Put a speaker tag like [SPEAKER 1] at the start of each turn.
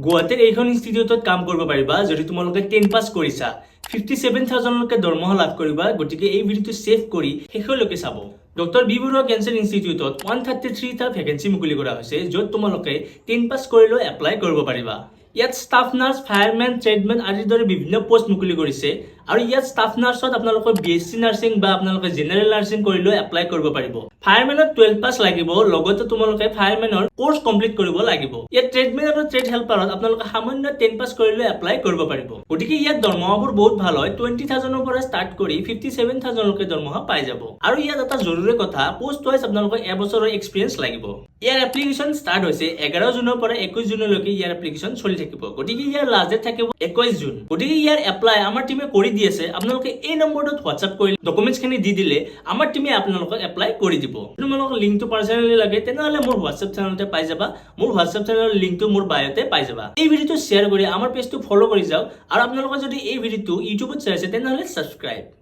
[SPEAKER 1] গুৱাহাটীৰ এইখন ইনষ্টিটিউটত কাম কৰিব পাৰিবা যদি তোমালোকে 10 পাছ কৰিছা 57,000 লৈকে দৰমহা লাভ কৰিবা গতিকে এই ভিডিওটো সেভ কৰি শেষলৈকে চাব ডক্টৰ বি বৰুৱা কেঞ্চাৰ ইনষ্টিটিউটত 133 টা ভ্যাকেন্সি মুকলি কৰা হৈছে য'ত তোমালোকে 10 পাছ কৰিলেও এপ্লাই কৰিব পাৰিবা ইয়াত ষ্টাফ নাৰ্ছ ফায়াৰমেন ট্ৰেডমেন আদিৰ দৰে বিভিন্ন পোষ্ট মুকলি কৰিছে আৰু ইয়াত ষ্টাফ নাৰ্ছত আপোনালোকৰ বিএসসি নাৰ্ছিং বা আপোনালোকে জেনাৰেল নাৰ্ছিং কৰিলেও এপ্লাই কৰিব পাৰিব ফায়াৰমেনত 12 পাছ লাগিব লগতে তোমালোকে ফায়াৰমেনৰ কোৰ্স কমপ্লিট কৰিব লাগিব ইয়াত ট্ৰেডমেন আৰু ট্ৰেড হেল্পাৰত আপোনালোকে সামান্য 10 পাছ কৰিলেও এপ্লাই কৰিব পাৰিব গতিকে ইয়াত দৰমহাবোৰ বহুত ভাল হয় 20,000 ৰ পৰা ষ্টাৰ্ট কৰি 57,000 লৈকে দৰমহা পাই যাব আৰু ইয়াত এটা জৰুৰী কথা পোষ্ট ওয়াইজ আপোনালোকৰ এবছৰৰ এক্সপেৰিয়েন্স লাগিব ইয়াৰ এপ্লিকেশন ষ্টাৰ্ট হৈছে 11 জুনৰ পৰা 21 জুনলৈকে ইয়াৰ এপ্লিকেশন চলি থাকিব গতিকে ইয়াৰ লাষ্ট ডেট থাকিব 21 জুন গতিকে ইয়াৰ এপ্লাই আমাৰ টিমে কৰি দি আছে আপোনালোকে এই নম্বৰটোত WhatsApp কৰি ডকুমেন্টছ খিনি দি দিলে আমাৰ টিমে আপোনালোকক এপ্লাই কৰি দিব তোমালোকক লিংকটো পাৰ্সোনালি লাগে তেনেহলে মোৰ WhatsApp চেনেলতে পাই যাবা মোৰ WhatsApp চেনেলৰ লিংকটো মোৰ বায়োতে পাই যাবা এই ভিডিওটো শেয়াৰ কৰি আমাৰ পেজটো ফলো কৰি যাওক আৰু আপোনালোকে যদি এই ভিডিওটো ইউটিউবত চাইছে তেনেহলে সাবস্ক্ৰাইব